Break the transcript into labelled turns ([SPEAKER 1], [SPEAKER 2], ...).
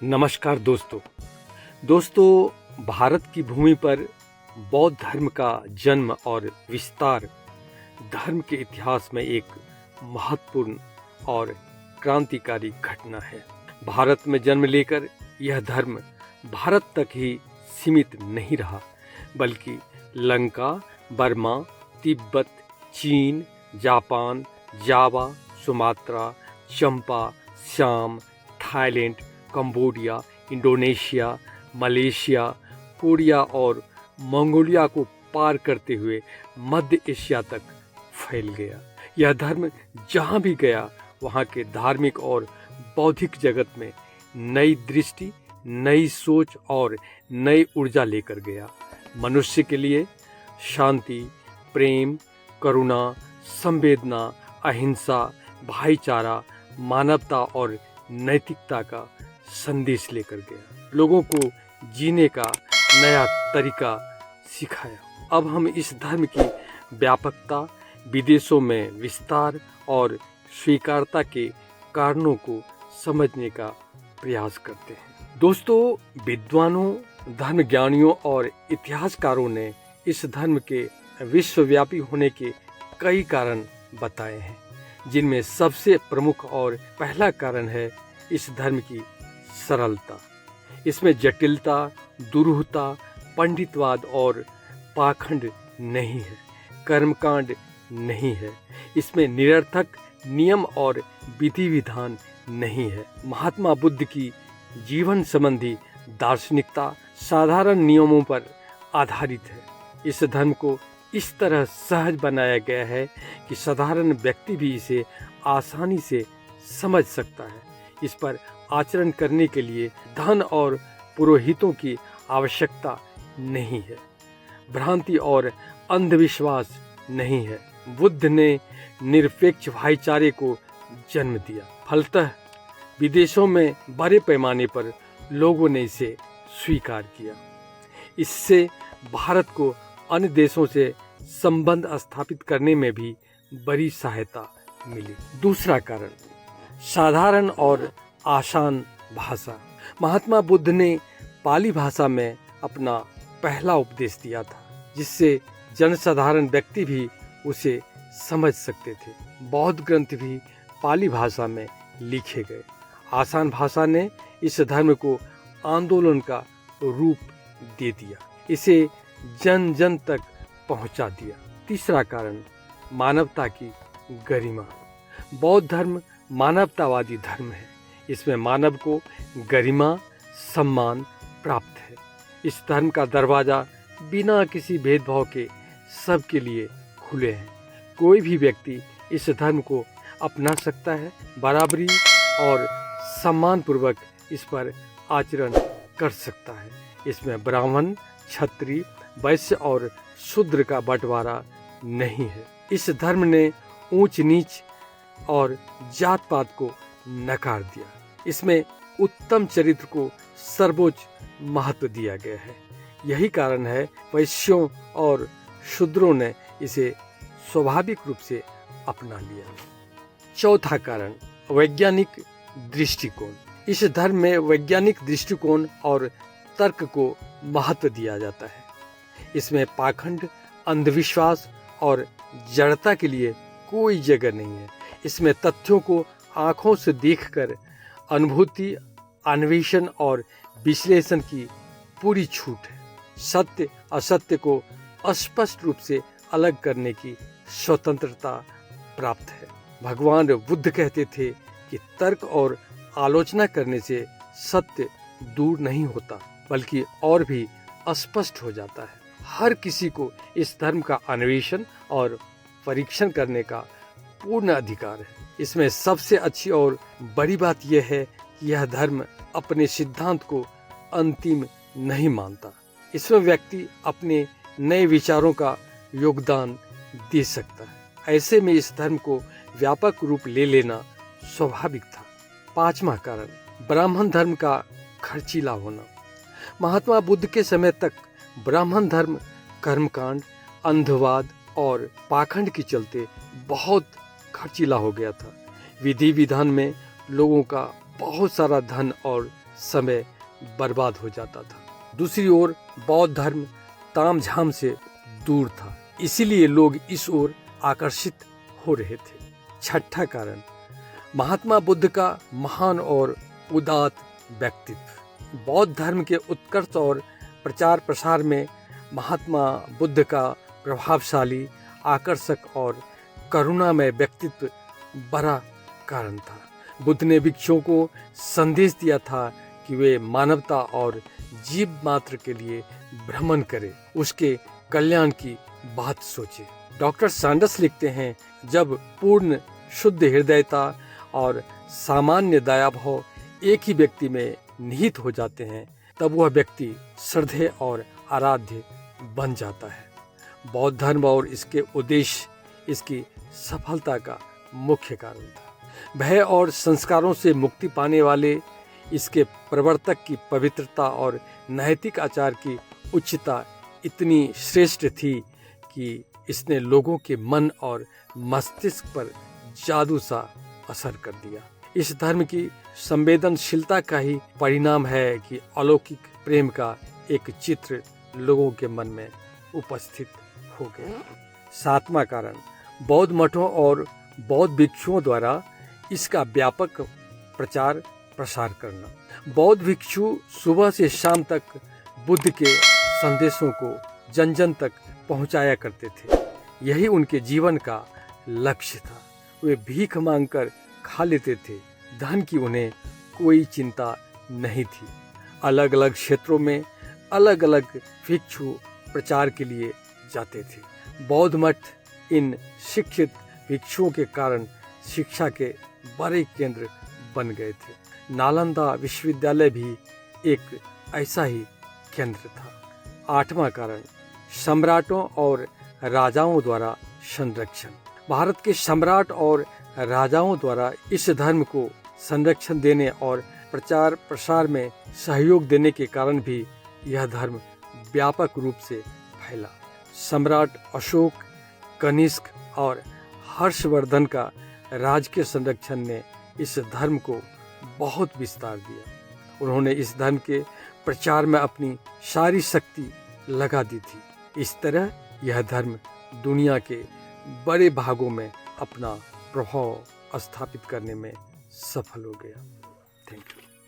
[SPEAKER 1] नमस्कार दोस्तों भारत की भूमि पर बौद्ध धर्म का जन्म और विस्तार धर्म के इतिहास में एक महत्वपूर्ण और क्रांतिकारी घटना है। भारत में जन्म लेकर यह धर्म भारत तक ही सीमित नहीं रहा, बल्कि लंका, बर्मा, तिब्बत, चीन, जापान, जावा, सुमात्रा, चंपा, शाम, Thailand, Cambodia, Indonesia, Malaysia, Korea और मंगोलिया को पार करते हुए मध्य एशिया तक फैल गया। यह धर्म जहाँ भी गया वहाँ के धार्मिक और बौद्धिक जगत में नई दृष्टि, नई सोच और नई ऊर्जा लेकर गया। मनुष्य के लिए शांति, प्रेम, करुणा, संवेदना, अहिंसा, भाईचारा, मानवता और नैतिकता का संदेश लेकर गया। लोगों को जीने का नया तरीका सिखाया। अब हम इस धर्म की व्यापकता, विदेशों में विस्तार और स्वीकारता के कारणों को समझने का प्रयास करते हैं। दोस्तों, विद्वानों, धर्मज्ञानियों और इतिहासकारों ने इस धर्म के विश्वव्यापी होने के कई कारण बताए हैं, जिनमें सबसे प्रमुख और पहला कारण है इस धर्म की सरलता। इसमें जटिलता, दुरूहता, पंडितवाद और पाखंड नहीं है, कर्मकांड नहीं है। इसमें निरर्थक नियम और विधि विधान नहीं है। महात्मा बुद्ध की जीवन संबंधी दार्शनिकता साधारण नियमों पर आधारित है। इस धर्म को इस तरह सहज बनाया गया है कि साधारण व्यक्ति भी इसे आसानी से समझ सकता है। इस पर आचरण करने के लिए धन और पुरोहितों की आवश्यकता नहीं है। भ्रांति और अंधविश्वास नहीं है। बुद्ध ने निरपेक्ष भाईचारे को जन्म दिया। फलतः विदेशों में बड़े पैमाने पर लोगों ने इसे स्वीकार किया। इससे भारत को अन्य देशों से संबंध स्थापित करने में भी बड़ी सहायता मिली। दूसरा कारण, साधारण और आसान भाषा। महात्मा बुद्ध ने पाली भाषा में अपना पहला उपदेश दिया था, जिससे जनसाधारण व्यक्ति भी उसे समझ सकते थे। बौद्ध ग्रंथ भी पाली भाषा में लिखे गए। आसान भाषा ने इस धर्म को आंदोलन का रूप दे दिया, इसे जन जन तक पहुंचा दिया। तीसरा कारण, मानवता की गरिमा। बौद्ध धर्म मानवतावादी धर्म है। इसमें मानव को गरिमा, सम्मान प्राप्त है। इस धर्म का दरवाजा बिना किसी भेदभाव के सबके लिए खुले हैं। कोई भी व्यक्ति इस धर्म को अपना सकता है, बराबरी और सम्मान पूर्वक इस पर आचरण कर सकता है। इसमें ब्राह्मण, क्षत्रिय, वैश्य और शूद्र का बंटवारा नहीं है। इस धर्म ने ऊंच नीच और जात पात को नकार दिया। इसमें उत्तम चरित्र को सर्वोच्च महत्व दिया गया है। यही कारण है वैश्यों और शूद्रों ने इसे स्वाभाविक रूप से अपना लिया। चौथा कारण, वैज्ञानिक दृष्टिकोण। इस धर्म में वैज्ञानिक दृष्टिकोण और तर्क को महत्व दिया जाता है। इसमें पाखंड, अंधविश्वास और जड़ता के लिए कोई जगह नहीं है। इसमें तथ्यों को आंखों से देखकर अनुभूति, अन्वेषण और विश्लेषण की पूरी छूट है। सत्य असत्य को स्पष्ट रूप से अलग करने की स्वतंत्रता प्राप्त है। भगवान बुद्ध कहते थे कि तर्क और आलोचना करने से सत्य दूर नहीं होता, बल्कि और भी स्पष्ट हो जाता है। हर किसी को इस धर्म का अन्वेषण और परीक्षण करने का पूर्ण अधिकार है। इसमें सबसे अच्छी और बड़ी बात यह है कि यह धर्म अपने सिद्धांत को अंतिम नहीं मानता। इसमें व्यक्ति अपने नए विचारों का योगदान दे सकता है। ऐसे में इस धर्म को व्यापक रूप ले लेना स्वाभाविक था। पांचवा कारण, ब्राह्मण धर्म का खर्चीला होना। महात्मा बुद्ध के समय तक ब्राह्मण धर्म कर्मकांड, अंधवाद और पाखंड के चलते बहुत खर्चीला हो गया था। विधि विधान में लोगों का बहुत सारा धन और समय बर्बाद हो जाता था। दूसरी ओर बौद्ध धर्म तामझाम से दूर था, इसीलिए लोग इस ओर आकर्षित हो रहे थे। छठा कारण, महात्मा बुद्ध का महान और उदात्त व्यक्तित्व। बौद्ध धर्म के उत्कर्ष और प्रचार प्रसार में महात्मा बुद्ध का प्रभावशाली, आकर्षक और करुणामय व्यक्तित्व बड़ा कारण था। बुद्ध ने भिक्षुओं को संदेश दिया था कि वे मानवता और जीव मात्र के लिए भ्रमण करें, उसके कल्याण की बात सोचे। डॉक्टर सैंडर्स लिखते हैं, जब पूर्ण शुद्ध हृदयता और सामान्य दयाभाव एक ही व्यक्ति में निहित हो जाते हैं, तब वह व्यक्ति श्रद्धेय और आराध्य बन जाता है। बौद्ध धर्म और इसके उद्देश्य इसकी सफलता का मुख्य कारण था। भय और संस्कारों से मुक्ति पाने वाले इसके प्रवर्तक की पवित्रता और नैतिक आचार की उच्चता इतनी श्रेष्ठ थी कि इसने लोगों के मन और मस्तिष्क पर जादू सा असर कर दिया। इस धर्म की संवेदनशीलता का ही परिणाम है कि अलौकिक प्रेम का एक चित्र लोगों के मन में उपस्थित हो गया। सातवां कारण, बौद्ध मठों और बौद्ध भिक्षुओं द्वारा इसका व्यापक प्रचार प्रसार करना। बौद्ध भिक्षु सुबह से शाम तक बुद्ध के संदेशों को जन जन तक पहुंचाया करते थे। यही उनके जीवन का लक्ष्य था। वे भीख मांगकर खा लेते थे, धन की उन्हें कोई चिंता नहीं थी। अलग अलग क्षेत्रों में अलग अलग भिक्षु प्रचार के लिए जाते थे। बौद्ध मठ इन शिक्षित भिक्षुओं के कारण शिक्षा के बड़े केंद्र बन गए थे। नालंदा विश्वविद्यालय भी एक ऐसा ही केंद्र था। आठवां कारण, सम्राटों और राजाओं द्वारा संरक्षण। भारत के सम्राट और राजाओं द्वारा इस धर्म को संरक्षण देने और प्रचार प्रसार में सहयोग देने के कारण भी यह धर्म व्यापक रूप से फैला। सम्राट अशोक, कनिष्क और हर्षवर्धन का राजकीय संरक्षण ने इस धर्म को बहुत विस्तार दिया। उन्होंने इस धर्म के प्रचार में अपनी सारी शक्ति लगा दी थी। इस तरह यह धर्म दुनिया के बड़े भागों में अपना प्रभाव स्थापित करने में सफल हो गया। Thank you.